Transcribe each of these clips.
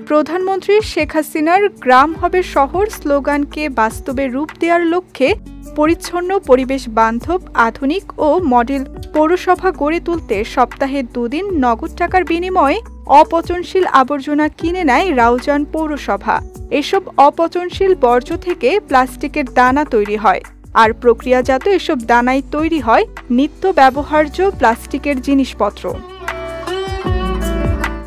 প্রধানমন্ত্রী শেখ হাসিনার গ্রাম হবে শহর স্লোগানকে বাস্তবে রূপ দেওয়ার লক্ষ্যে পরিচ্ছন্ন পরিবেশ বান্ধব আধুনিক ও মডেল পৌরসভা গড়ে তুলতে সপ্তাহে 2 দিন নগদ টাকার বিনিময়ে অপচনশীল আবর্জনা কিনে নেয় রাউজান পৌরসভা। এসব অপচনশীল বর্জ্য থেকে প্লাস্টিকের দানা তৈরি হয়, আর প্রক্রিয়াজাত এসব দানাই তৈরি হয় নিত্য ব্যবহার্য প্লাস্টিকের জিনিসপত্র।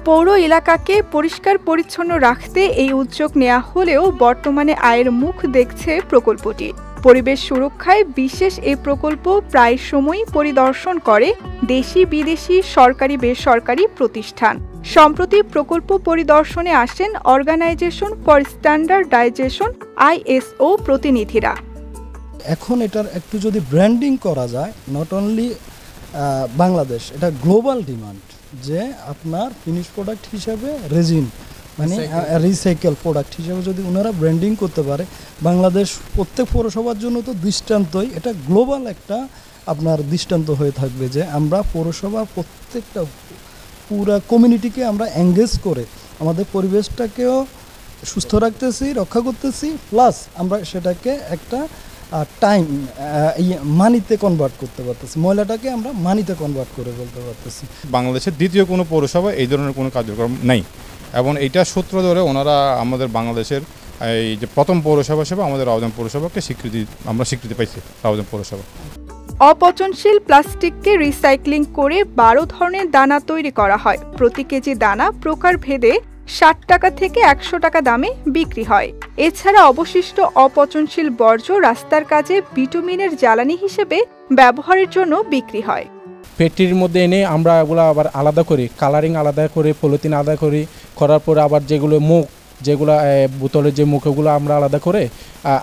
পৌর এলাকাকে পরিষ্কার পরিচ্ছন্ন রাখতে এই উদ্যোগ নেওয়া হলেও বর্তমানে আয়ের মুখ দেখছে প্রকল্পটি। পরিবেশ সুরক্ষায় বিশেষ এই প্রকল্প প্রায় সময়ই পরিদর্শন করে দেশি বিদেশি সরকারি বেসরকারি প্রতিষ্ঠান। সম্প্রতি প্রকল্প পরিদর্শনে আসেন অর্গানাইজেশন ফর স্ট্যান্ডার্ডাইজেশন ISO প্রতিনিধিরা। এখন এটার একটু যদি ব্র্যান্ডিং করা যায়, নট অনলি বাংলাদেশ, এটা গ্লোবাল ডিমান্ড যে আপনার ফিনিশ প্রোডাক্ট হিসাবে রেজিন মানে রিসাইকেল প্রোডাক্ট হিসেবে যদি ওনারা ব্র্যান্ডিং করতে পারে, বাংলাদেশ প্রত্যেক পৌরসভার জন্য তো দৃষ্টান্তই, এটা গ্লোবাল একটা আপনার দৃষ্টান্ত হয়ে থাকবে যে আমরা পৌরসভার প্রত্যেকটা পুরা কমিউনিটিকে আমরা এঙ্গেজ করে আমাদের পরিবেশটাকেও সুস্থ রাখতেছি, রক্ষা করতেছি, প্লাস আমরা সেটাকে একটা টাইম মানিতে কনভার্ট করতে পারতেছি, ময়লাটাকে আমরা মানিতে কনভার্ট করে বলতে পারতেছি। বাংলাদেশের দ্বিতীয় কোনো পৌরসভা এই ধরনের কোনো কার্যক্রম নেই, এবং এইটা সূত্র ধরে ওনারা আমাদের বাংলাদেশের এই যে প্রথম পৌরসভা হিসেবে আমাদের রাউজান পৌরসভাকে আমরা স্বীকৃতি পাইছি রাউজান পৌরসভা। অপচনশীল প্লাস্টিককে রিসাইক্লিং করে 12 ধরনের দানা তৈরি করা হয়। প্রতি কেজি দানা প্রকারভেদে 60 টাকা থেকে 100 টাকা দামে বিক্রি হয়। এছাড়া অবশিষ্ট অপচনশীল বর্জ্য রাস্তার কাজে বিটুমিনের জ্বালানি হিসেবে ব্যবহারের জন্য বিক্রি হয়। ফ্যাক্টরির মধ্যে এনে আমরা এগুলো আবার আলাদা করি, কালারিং আলাদা করে, পলিথিন আলাদা করি, করার পরে আবার যেগুলো বোতলের যে মুখ ওগুলো আমরা আলাদা করে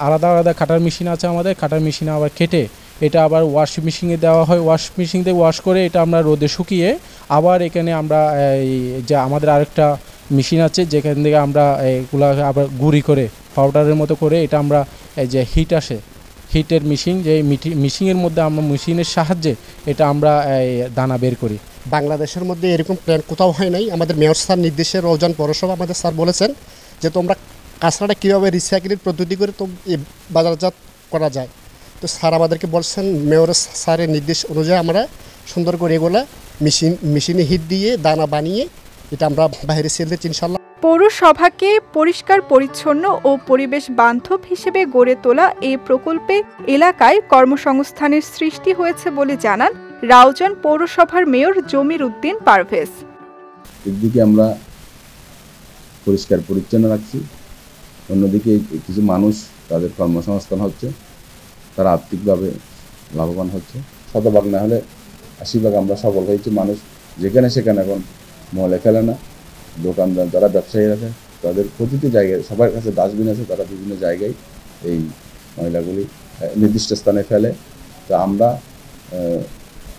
আলাদা আলাদা কাটার মেশিন আছে আমাদের, কাটার মেশিনে আবার কেটে এটা আবার ওয়াশ মেশিনে দেওয়া হয়। ওয়াশ মেশিন দিয়ে ওয়াশ করে এটা আমরা রোদে শুকিয়ে আবার এখানে আমরা যে আমাদের আরেকটা মেশিন আছে যেখান থেকে আমরা এগুলো আবার গুঁড়ি করে পাউডারের মতো করে এটা আমরা যে হিট আসে, হিটের মেশিন, যে মেশিনের মধ্যে আমরা মেশিনের সাহায্যে এটা আমরা দানা বের করি। বাংলাদেশের মধ্যে এরকম প্ল্যান কোথাও হয় নাই। আমাদের মেয়র স্যার নির্দেশে রাউজান পৌরসভা আমাদের স্যার বলেছেন যে তোমরা কাঁচরাটা কীভাবে রিসাইকেলের পদ্ধতি করে তো বাজারজাত করা যায়। তো স্যার আমাদেরকে বলছেন, মেয়র স্যারের নির্দেশ অনুযায়ী আমরা সুন্দর করে এগুলা মেশিনে হিট দিয়ে দানা বানিয়ে এটা আমরা বাইরে সেল দিচ্ছি ইনশাল্লাহ। পৌরসভাকে পরিষ্কার পরিচ্ছন্ন ও পরিবেশ বান্ধব হিসেবে গড়ে তোলা এই প্রকল্পে এলাকায় কর্মসংস্থানের সৃষ্টি হয়েছে বলে জানান রাউজান পৌরসভার মেয়র জমির উদ্দিন পারভেজ। একদিকে আমরা পরিষ্কার পরিচ্ছন্ন রাখছি, অন্যদিকে কিছু মানুষ তাদের কর্মসংস্থান হচ্ছে, তারা আর্থিকভাবে লাভবান হচ্ছে। 100% না হলে 80% আমরা সফল হয়েছি। মানুষ যেখানে সেখানে এখন ময়লা ফেলে না, দোকানদার যারা ব্যবসায়ী আছে তাদের প্রতিটি জায়গায় সবার কাছে ডাস্টবিন আছে, তারা বিভিন্ন জায়গায় এই ময়লাগুলি নির্দিষ্ট স্থানে ফেলে। তো আমরা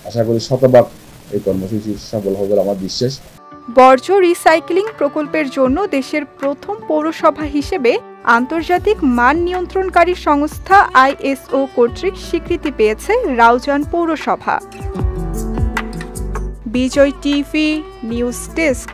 আশা করি 100% এই কর্মসূচি সফল হবে আমার বিশ্বাস। বর্জ্য রিসাইক্লিং প্রকল্পের জন্য দেশের প্রথম পৌরসভা হিসেবে আন্তর্জাতিক মান নিয়ন্ত্রণকারী সংস্থা ISO কর্তৃক স্বীকৃতি পেয়েছে রাউজান পৌরসভা। বিজয় টিভি নিউজ ডেস্ক।